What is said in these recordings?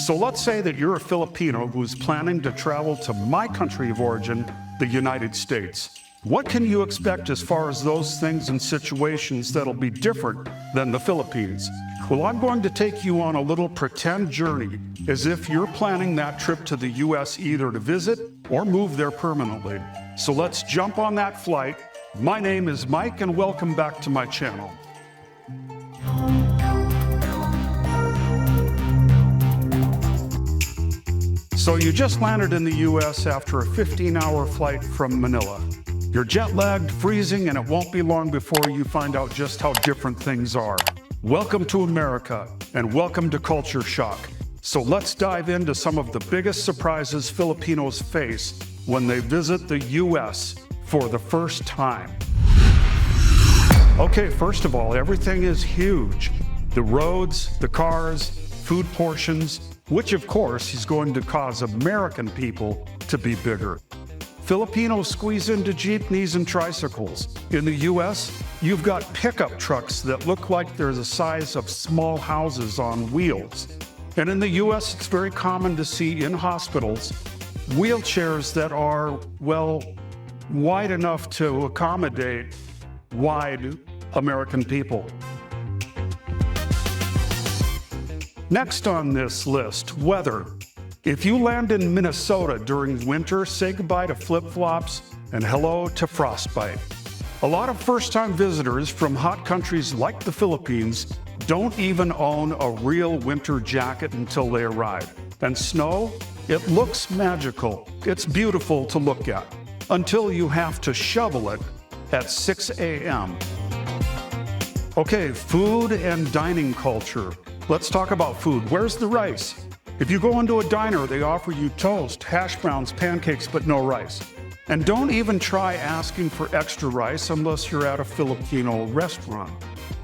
So let's say that you're a Filipino who's planning to travel to my country of origin, the United States. What can you expect as far as those things and situations that'll be different than the Philippines? Well, I'm going to take you on a little pretend journey as if you're planning that trip to the US either to visit or move there permanently. So let's jump on that flight. My name is Mike and welcome back to my channel. So you just landed in the US after a 15-hour flight from Manila. You're jet-lagged, freezing, and it won't be long before you find out just how different things are. Welcome to America, and welcome to Culture Shock. So let's dive into some of the biggest surprises Filipinos face when they visit the US for the first time. Okay, first of all, everything is huge. The roads, the cars, food portions, which of course is going to cause American people to be bigger. Filipinos squeeze into jeepneys and tricycles. In the US, you've got pickup trucks that look like they're the size of small houses on wheels. And in the US, it's very common to see in hospitals wheelchairs that are, well, wide enough to accommodate wide American people. Next on this list, weather. If you land in Minnesota during winter, say goodbye to flip-flops and hello to frostbite. A lot of first-time visitors from hot countries like the Philippines don't even own a real winter jacket until they arrive. And snow, it looks magical. It's beautiful to look at until you have to shovel it at 6 a.m. Okay, food and dining culture. Let's talk about food. Where's the rice? If you go into a diner, they offer you toast, hash browns, pancakes, but no rice. And don't even try asking for extra rice unless you're at a Filipino restaurant.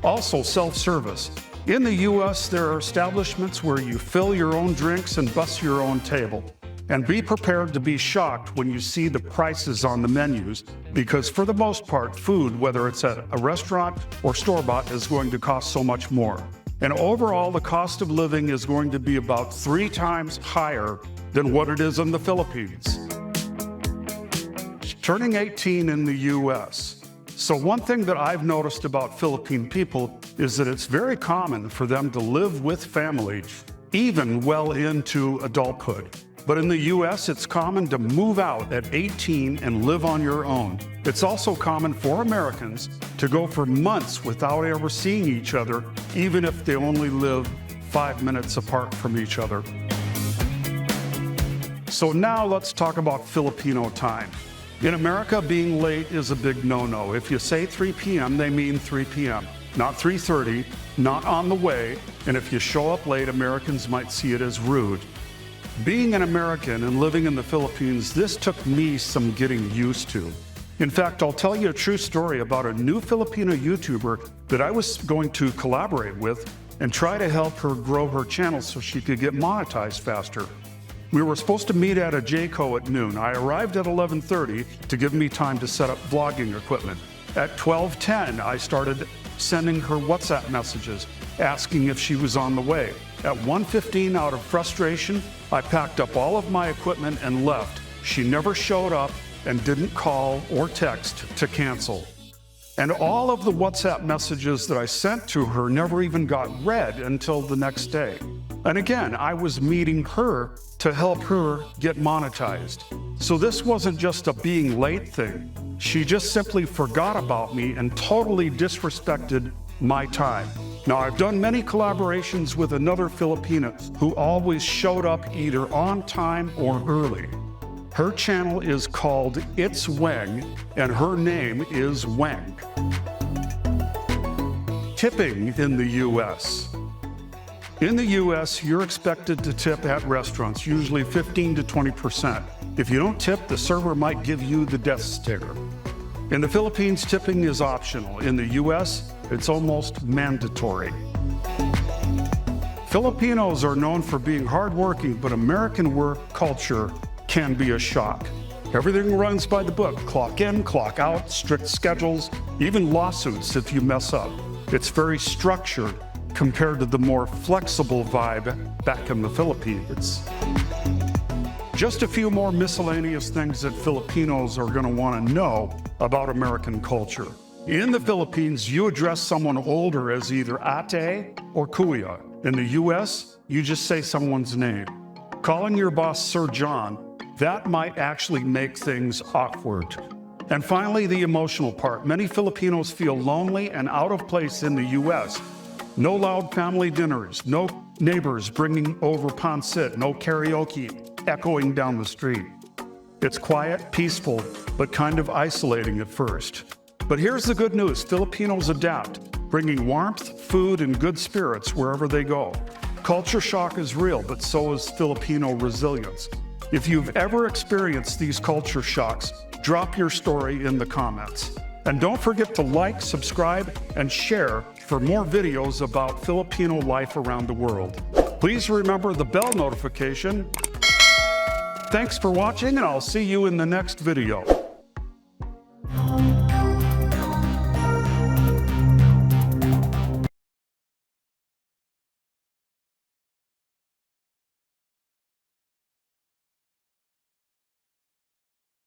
Also, self-service. In the US, there are establishments where you fill your own drinks and bus your own table. And be prepared to be shocked when you see the prices on the menus, because for the most part, food, whether it's at a restaurant or store-bought, is going to cost so much more. And overall, the cost of living is going to be about 3 times higher than what it is in the Philippines. Turning 18 in the US. So one thing that I've noticed about Philippine people is that it's very common for them to live with family, even well into adulthood. But in the US, it's common to move out at 18 and live on your own. It's also common for Americans to go for months without ever seeing each other, even if they only live 5 minutes apart from each other. So now let's talk about Filipino time. In America, being late is a big no-no. If you say 3 p.m., they mean 3 p.m., not 3:30, not on the way, and if you show up late, Americans might see it as rude. Being an American and living in the Philippines, this took me some getting used to. In fact, I'll tell you a true story about a new Filipino YouTuber that I was going to collaborate with and try to help her grow her channel so she could get monetized faster. We were supposed to meet at a Jayco at noon. I arrived at 11:30 to give me time to set up vlogging equipment. At 12:10, I started sending her WhatsApp messages, asking if she was on the way. At 1:15, out of frustration, I packed up all of my equipment and left. She never showed up and didn't call or text to cancel. And all of the WhatsApp messages that I sent to her never even got read until the next day. And again, I was meeting her to help her get monetized. So this wasn't just a being late thing. She just simply forgot about me and totally disrespected my time. Now, I've done many collaborations with another Filipina who always showed up either on time or early. Her channel is called It's Weng, and her name is Weng. Tipping in the US. In the US, you're expected to tip at restaurants, usually 15 to 20%. If you don't tip, the server might give you the death stare. In the Philippines, tipping is optional. In the US, it's almost mandatory. Filipinos are known for being hardworking, but American work culture can be a shock. Everything runs by the book. Clock in, clock out, strict schedules, even lawsuits if you mess up. It's very structured, compared to the more flexible vibe back in the Philippines. Just a few more miscellaneous things that Filipinos are going to want to know about American culture. In the Philippines, you address someone older as either ate or kuya. In the US, you just say someone's name. Calling your boss Sir John, that might actually make things awkward. And finally, the emotional part. Many Filipinos feel lonely and out of place in the US. No loud family dinners, no neighbors bringing over pancit, no karaoke echoing down the street. It's quiet, peaceful, but kind of isolating at first. But here's the good news. Filipinos adapt, bringing warmth, food, and good spirits wherever they go. Culture shock is real, but so is Filipino resilience. If you've ever experienced these culture shocks, drop your story in the comments. And don't forget to like, subscribe, and share for more videos about Filipino life around the world. Please remember the bell notification. Thanks for watching, and I'll see you in the next video.